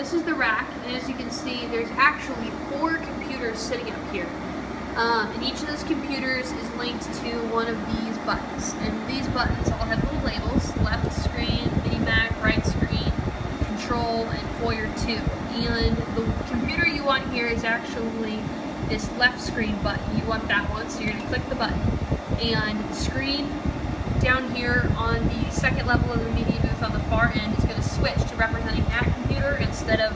this is the rack, and as you can see, there's actually 4 computers sitting up here. And each of those computers is linked to one of these buttons. And these buttons all have little labels: left screen, Minimac, right screen, control, and Foyer 2. And the computer you want here is actually this left screen button. You want that one, so you're going to click the button. And the screen down here on the second level of the media booth on the far end is going to switch to representing that computer instead of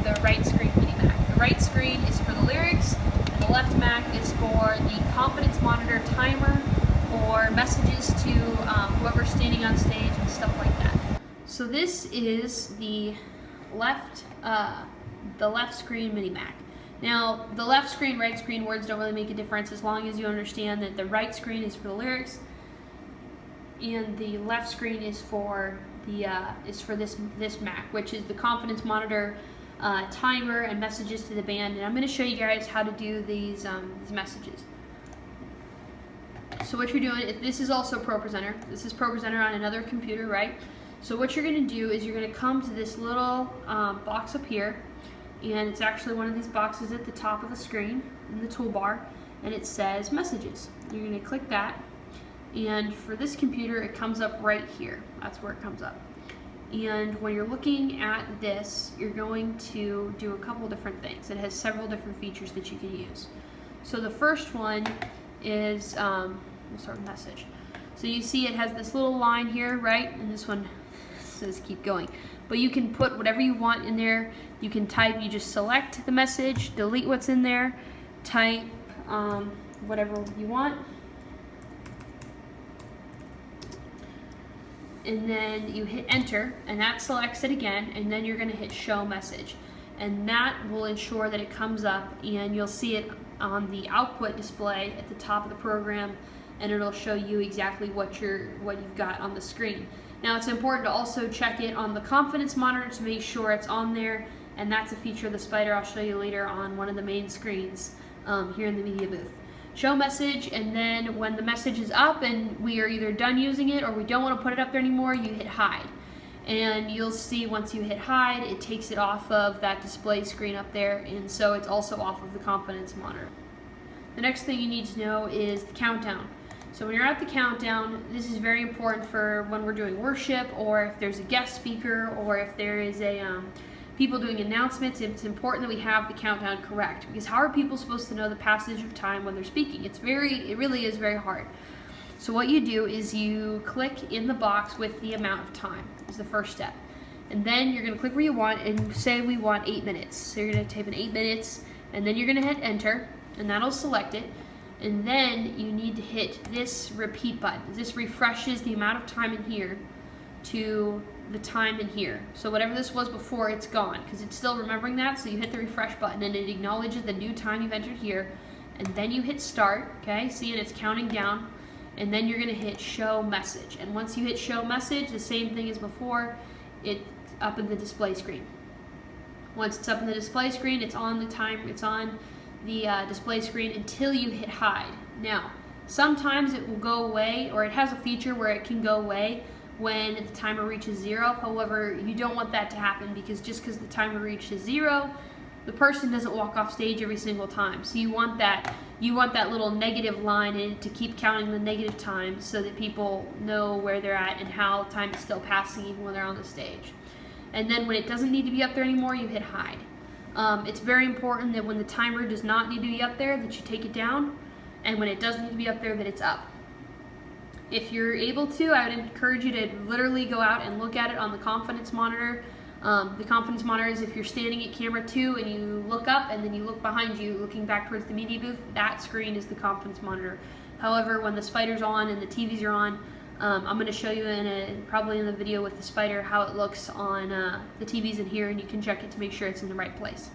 the right screen Minimac. The right screen is for the lyrics, and the left Mac is for the confidence monitor timer or messages to whoever's standing on stage and stuff like that. So this is the left screen Minimac. Now, the left screen, right screen words don't really make a difference as long as you understand that the right screen is for the lyrics and the left screen is for this Mac, which is the confidence monitor, timer, and messages to the band. And I'm going to show you guys how to do these messages. So what you're doing, this is also ProPresenter. This is ProPresenter on another computer, right? So what you're going to do is you're going to come to this little box up here, and it's actually one of these boxes at the top of the screen in the toolbar, and it says Messages. You're going to click that, and for this computer it comes up right here. That's where it comes up. And when you're looking at this, you're going to do a couple different things. It has several different features that you can use. So the first one is, we'll start with message. So you see it has this little line here, right? And this one says keep going. But you can put whatever you want in there. You can type, you just select the message, delete what's in there, type whatever you want. And then you hit enter, and that selects it again, and then you're going to hit show message. And that will ensure that it comes up, and you'll see it on the output display at the top of the program, and it'll show you exactly what you've got on the screen. Now it's important to also check it on the confidence monitor to make sure it's on there, and that's a feature of the Spider I'll show you later on one of the main screens here in the media booth. Show message, and then when the message is up and we are either done using it or we don't want to put it up there anymore, you hit hide. And you'll see once you hit hide, it takes it off of that display screen up there, and so it's also off of the confidence monitor. The next thing you need to know is the countdown. So when you're at the countdown, this is very important for when we're doing worship, or if there's a guest speaker, or if there is people doing announcements. It's important that we have the countdown correct, because how are people supposed to know the passage of time when they're speaking? It really is very hard. So what you do is you click in the box with the amount of time is the first step. And then you're going to click where you want and say we want 8 minutes. So you're going to type in 8 minutes, and then you're going to hit enter, and that'll select it. And then you need to hit this repeat button. This refreshes the amount of time in here to the time in here. So whatever this was before, it's gone, because it's still remembering that. So you hit the refresh button, and it acknowledges the new time you've entered here. And then you hit start, okay? See, and it's counting down. And then you're going to hit show message. And once you hit show message, the same thing as before, it's up in the display screen. Once it's up in the display screen, it's on the time, it's on the display screen until you hit hide. Now, sometimes it will go away, or it has a feature where it can go away when the timer reaches 0. However, you don't want that to happen, because just because the timer reaches 0, the person doesn't walk off stage every single time. So you want that little negative line in to keep counting the negative time, so that people know where they're at and how time is still passing even when they're on the stage. And then when it doesn't need to be up there anymore, you hit hide. It's very important that when the timer does not need to be up there, that you take it down, and when it does need to be up there, that it's up. If you're able to, I would encourage you to literally go out and look at it on the confidence monitor. The confidence monitor is if you're standing at camera 2 and you look up and then you look behind you, looking back towards the media booth, that screen is the confidence monitor. However, when the Spider's on and the TVs are on, I'm going to show you probably in the video with the Spider how it looks on the TVs in here, and you can check it to make sure it's in the right place.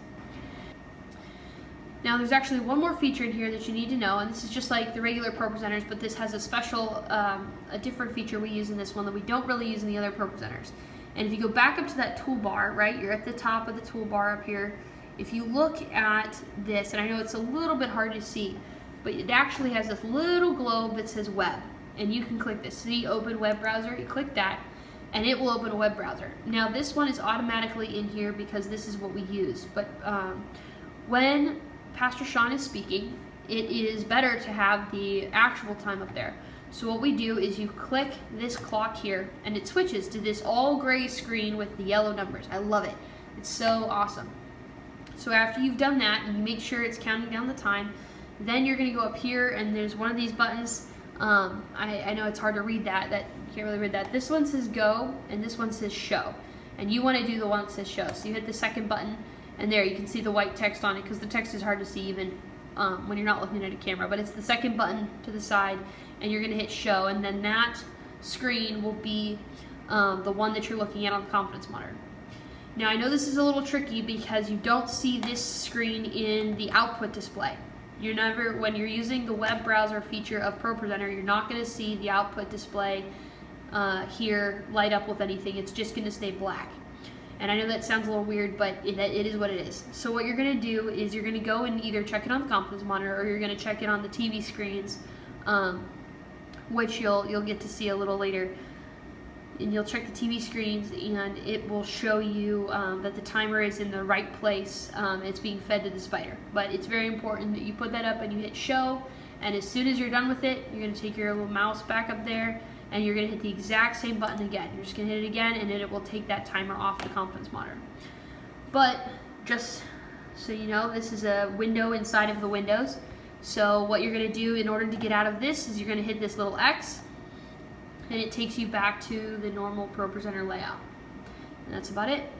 Now there's actually one more feature in here that you need to know, and this is just like the regular ProPresenters, but this has a special, a different feature we use in this one that we don't really use in the other ProPresenters. And if you go back up to that toolbar, right, you're at the top of the toolbar up here. If you look at this, and I know it's a little bit hard to see, but it actually has this little globe that says web, and you can click this. See, open web browser, you click that, and it will open a web browser. Now this one is automatically in here because this is what we use, but when Pastor Sean is speaking, it is better to have the actual time up there. So what we do is you click this clock here and it switches to this all gray screen with the yellow numbers. I love it. It's so awesome. So after you've done that and you make sure it's counting down the time, then you're going to go up here and there's one of these buttons. I know it's hard to read that. You can't really read that. This one says go and this one says show. And you want to do the one that says show. So you hit the second button and there you can see the white text on it because the text is hard to see even when you're not looking at a camera. But it's the second button to the side and you're going to hit show, and then that screen will be the one that you're looking at on the confidence monitor. Now I know this is a little tricky because you don't see this screen in the output display. You're never, when you're using the web browser feature of ProPresenter, you're not going to see the output display here light up with anything. It's just going to stay black. And I know that sounds a little weird, but it is what it is. So what you're going to do is you're going to go and either check it on the confidence monitor or you're going to check it on the TV screens, which you'll get to see a little later. And you'll check the TV screens and it will show you that the timer is in the right place. It's being fed to the spider. But it's very important that you put that up and you hit show, and as soon as you're done with it, you're going to take your little mouse back up there and you're going to hit the exact same button again. You're just going to hit it again and then it will take that timer off the confidence monitor. But just so you know, this is a window inside of the Windows. So what you're going to do in order to get out of this is you're going to hit this little X and it takes you back to the normal ProPresenter layout. And that's about it.